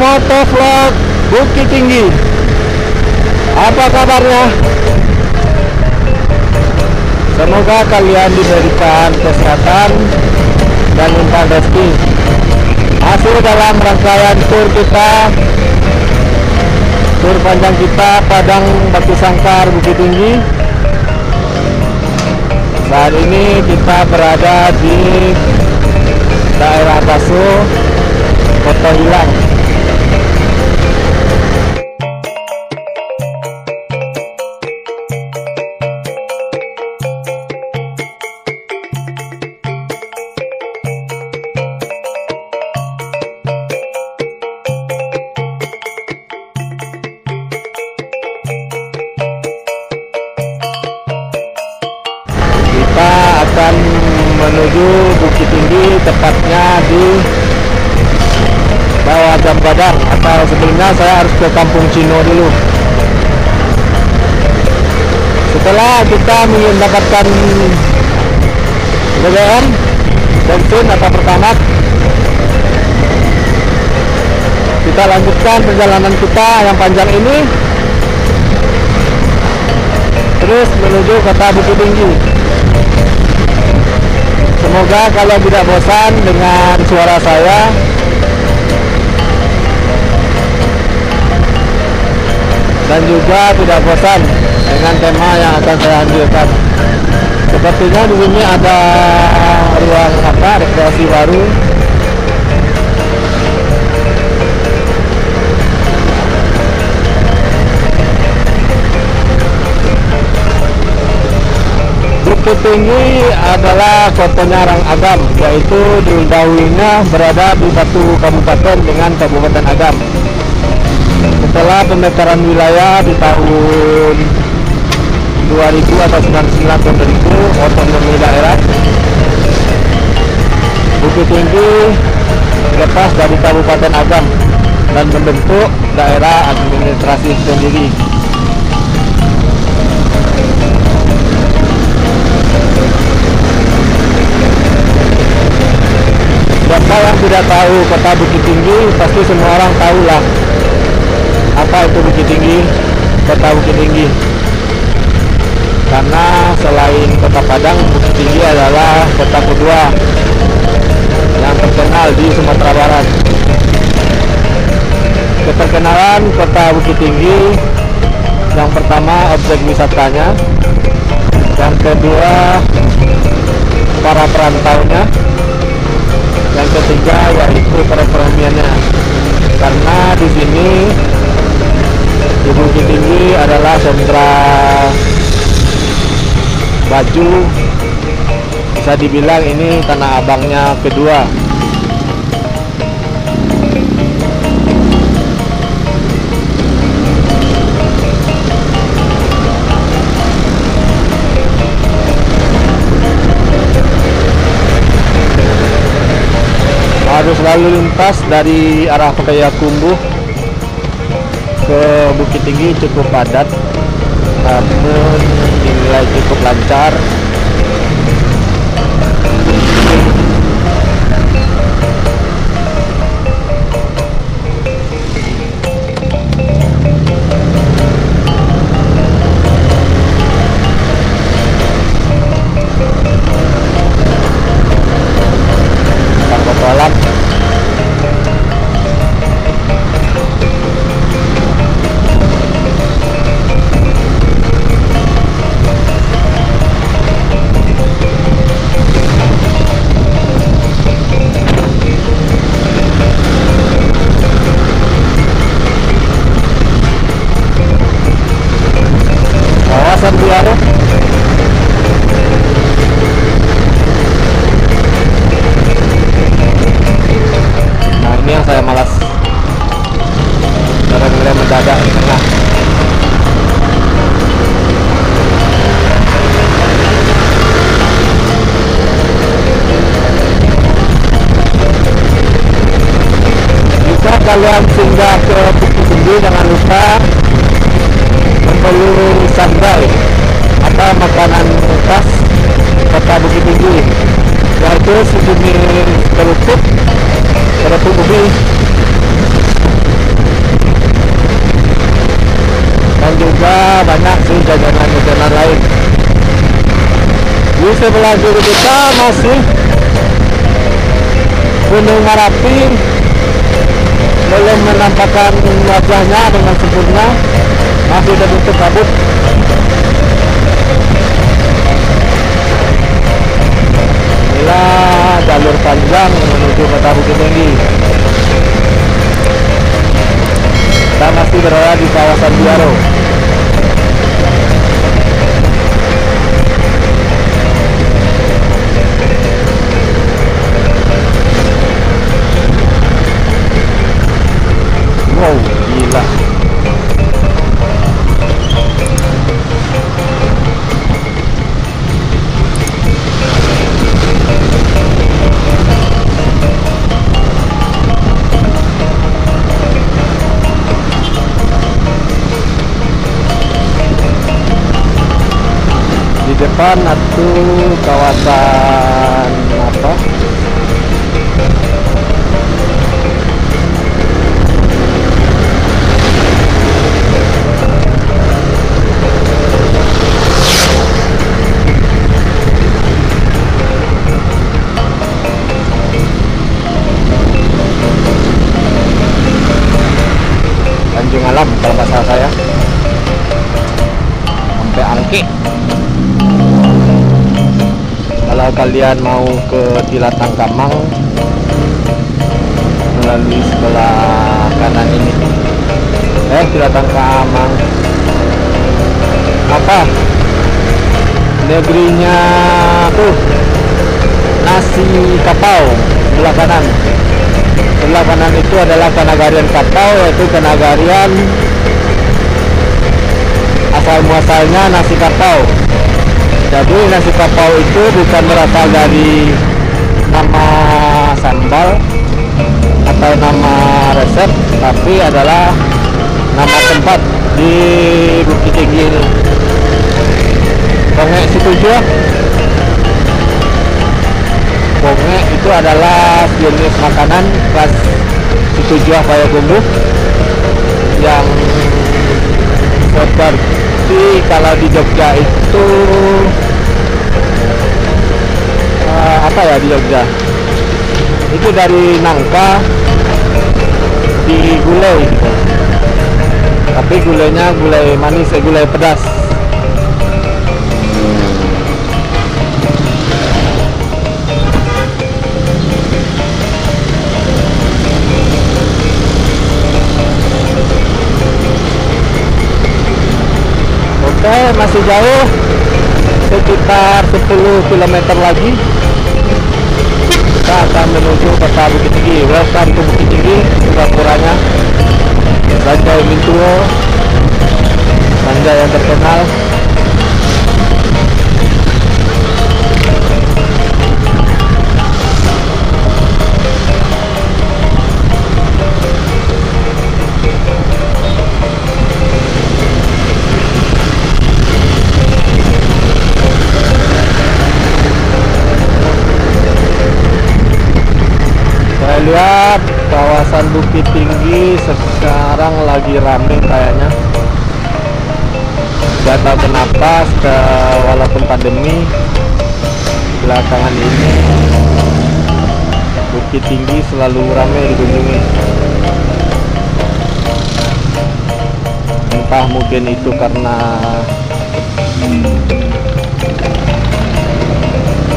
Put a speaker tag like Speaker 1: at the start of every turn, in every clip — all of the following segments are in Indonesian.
Speaker 1: Motovlog Bukit Tinggi. Apa kabarnya? Semoga kalian diberikan kesehatan dan limpahan rezeki. Hasil dalam rangkaian tur kita, tur panjang kita Padang Batu Sangkar Bukit Tinggi. Saat ini kita berada di daerah Baso, Kota Hilang. Kita akan menuju Bukit Tinggi, tepatnya di bawah Jam Gadang, atau sebelumnya saya harus ke Kampung Cino dulu. Setelah kita mendapatkan BBM, bensin atau pertamax, kita lanjutkan perjalanan kita yang panjang ini terus menuju kota Bukit Tinggi. Semoga kalian tidak bosan dengan suara saya. Dan juga tidak bosan dengan tema yang akan saya hadirkan. Sepertinya di sini ada ruang rekreasi baru. Bukit Tinggi adalah kotanya Rang Agam, yaitu dahulunya berada di satu kabupaten dengan Kabupaten Agam. Setelah pemekaran wilayah di tahun 2000 atau 99 tahun 2000, otonomi daerah, Bukit Tinggi lepas dari Kabupaten Agam dan membentuk daerah administrasi sendiri. Siapa yang tidak tahu kota Bukit Tinggi, pasti semua orang tahulah apa itu Bukit Tinggi, kota Bukit Tinggi. Karena selain kota Padang, Bukit Tinggi adalah kota kedua yang terkenal di Sumatera Barat. Keterkenalan kota Bukit Tinggi, yang pertama objek wisatanya, yang kedua para perantaunya, yang ketiga yaitu perekonomiannya. Karena di sini di Bukit Tinggi adalah sentra baju, bisa dibilang ini tanah abangnya kedua. Arus lalu lintas dari arah Payakumbuh ke Bukit Tinggi cukup padat, namun dinilai cukup lancar. Nah, ini yang saya malas rem mendadak di tengah. Jika kalian singgah ke Bukit Tinggi, jangan lupa membeli sandal atau makanan khas kota Bukit Tinggi, yaitu sejenis kerupuk ubi juga banyak sih jajanan-jajanan lain. Di sebelah kiri kita masih Gunung Merapi, belum menampakkan wajahnya dengan sempurna, masih tertutup kabut. Inilah jalur panjang menuju Kota Bukit Tinggi. Kita masih berada di kawasan Biaro. Wow, gila. Di depan itu kawasan apa? Tanjung Alam kalau bahasa saya. Sampai Angke. Kalau kalian mau ke Tilatang Kamang melalui sebelah kanan ini. Tilatang Kamang apa? Negerinya tuh Nasi Kapau sebelah kanan. Sebelah kanan itu adalah Kenagarian Kapau, yaitu Kenagarian asal muasalnya nasi kapau. Jadi nasi kapau itu bukan berasal dari nama sambal atau nama resep, tapi adalah nama tempat di Bukit Tinggi. Bongek Situjuh. Bongek itu adalah jenis makanan khas Situjuh Payakumbuh yang seperti kalau di Jogja itu apa ya, di Jogja itu dari nangka digulai gitu. Tapi gulainya gulai manis, gulai pedas. Oke, masih jauh, sekitar 10 km lagi kita akan menuju Kota Bukit Tinggi. Welcome to Bukit Tinggi, Singapuranya Sanjay Mintuo, Sanjay yang terkenal. Saya lihat kawasan Bukit Tinggi sekarang lagi rame kayaknya. Gak tahu kenapa, walaupun pandemi belakangan ini Bukit Tinggi selalu rame dikunjungi. Entah mungkin itu karena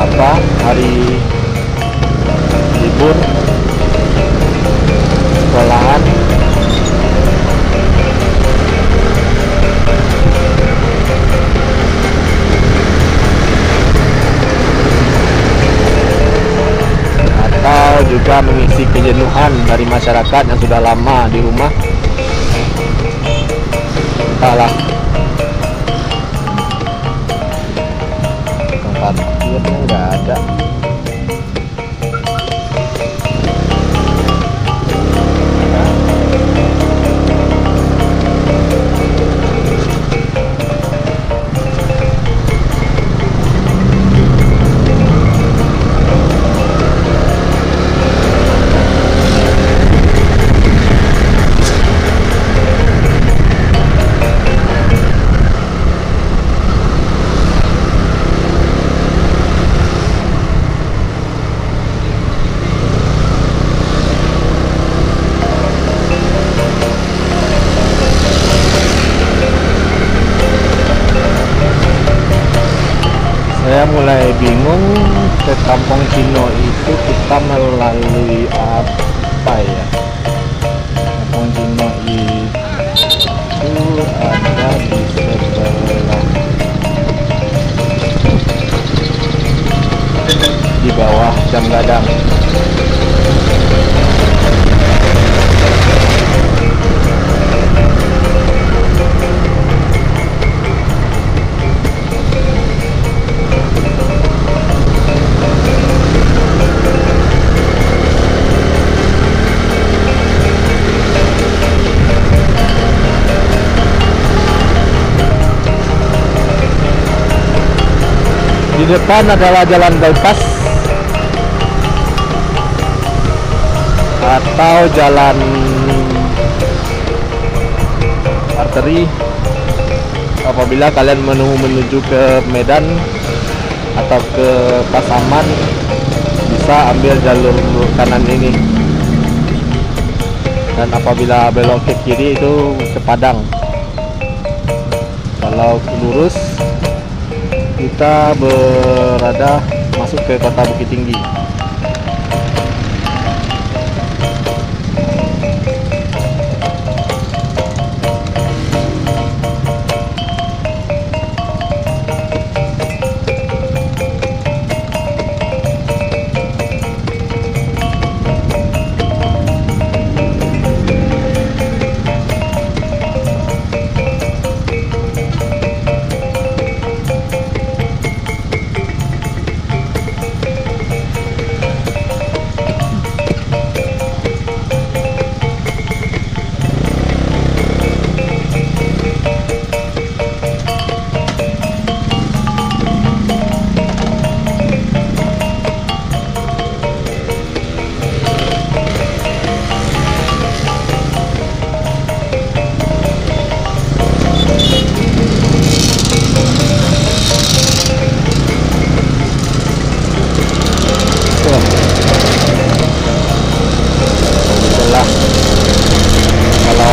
Speaker 1: apa, hari libur sekolahan. Atau juga mengisi kejenuhan dari masyarakat yang sudah lama di rumah. Entahlah. Tempat parkirnya nggak ada. mulai bingung ke Kampung Cino itu kita melalui apa ya. Kampung Cino itu ada di sebelah di bawah Jam Gadang. Di depan adalah jalan bypass atau jalan arteri apabila kalian menuju ke Medan atau ke Pasaman, bisa ambil jalur kanan ini, dan apabila belok ke kiri itu ke Padang. Kalau lurus kita berada masuk ke kota Bukit Tinggi.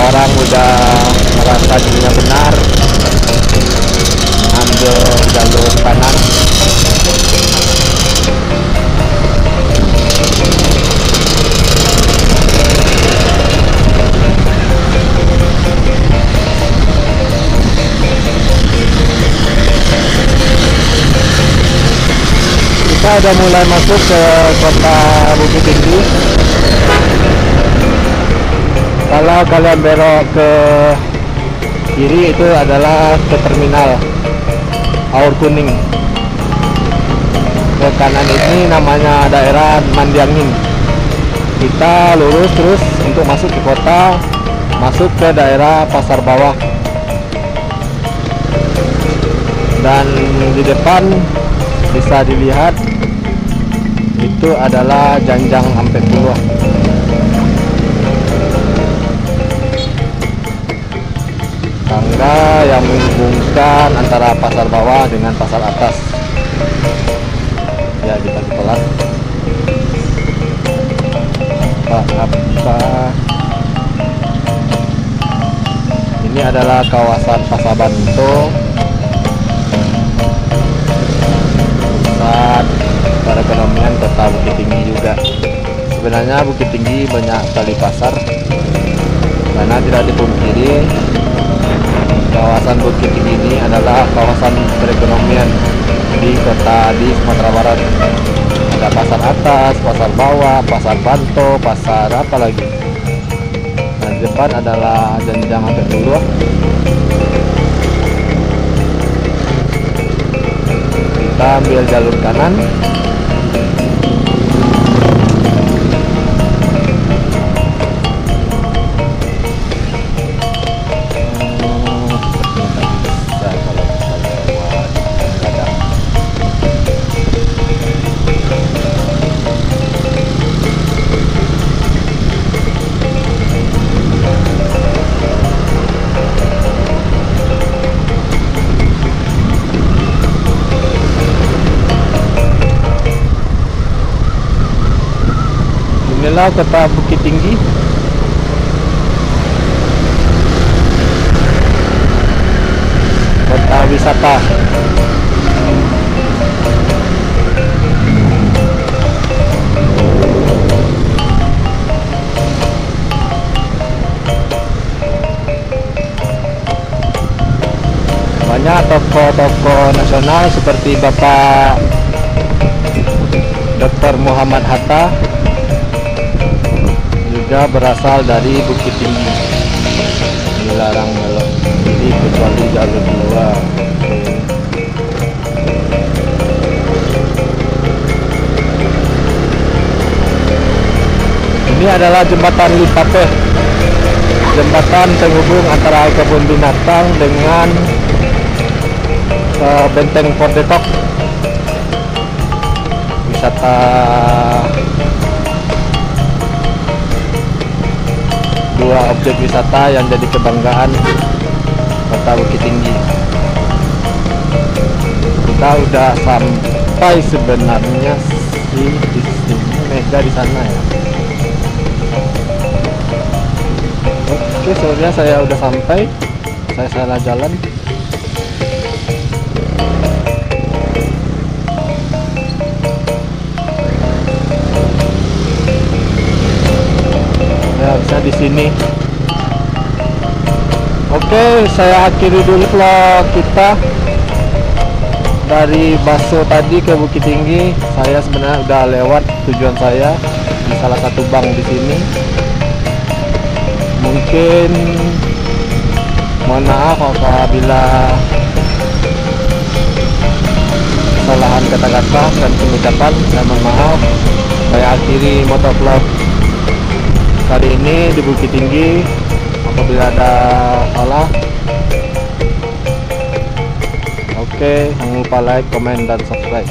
Speaker 1: Orang udah merasa dirinya benar, ambil jalur kanan. Kita udah mulai masuk ke kota Bukit Tinggi. Kalau kalian belok ke kiri itu adalah ke terminal Aur Kuning. Ke kanan ini namanya daerah Mandiangin. Kita lurus terus untuk masuk ke kota, masuk ke daerah Pasar Bawah. Dan di depan bisa dilihat itu adalah Janjang Ampetullah. Tangga yang menghubungkan antara Pasar Bawah dengan Pasar Atas. Ya, kita pelan. Apa? Ini adalah kawasan Pasar Banto, pusat perekonomian kota Bukit Tinggi juga. Sebenarnya Bukit Tinggi banyak sekali pasar, karena tidak dipungkiri kawasan Bukit Tinggi ini adalah kawasan perekonomian di kota di Sumatera Barat. Ada Pasar Atas, Pasar Bawah, Pasar Banto, pasar apa lagi. Nah, di depan adalah Janjang Ampetullah. Kita ambil jalur kanan. Inilah kota Bukit Tinggi. Kota wisata. banyak tokoh-tokoh nasional seperti Bapak Dr. Muhammad Hatta juga berasal dari Bukit Tinggi. Dilarang belok kiri kecuali jalur 2. Ini adalah jembatan Lipateh, jembatan penghubung antara kebun binatang dengan Benteng Fort Depok. Wisata dua objek wisata yang jadi kebanggaan Kota Bukit Tinggi. Kita udah sampai sebenarnya sih di sini, Mega di sana ya. Oke, sebenarnya saya udah sampai. Saya salah jalan. Ya, bisa di sini. Oke, saya akhiri dulu vlog kita dari Baso tadi ke Bukit Tinggi. Saya sebenarnya udah lewat tujuan saya di salah satu bank di sini. Mungkin mohon maaf apabila kesalahan kata-kata dan pengucapan, saya mohon maaf. Saya akhiri motovlog kali ini di Bukit Tinggi. Apabila ada salah, oke, jangan lupa like, comment, dan subscribe.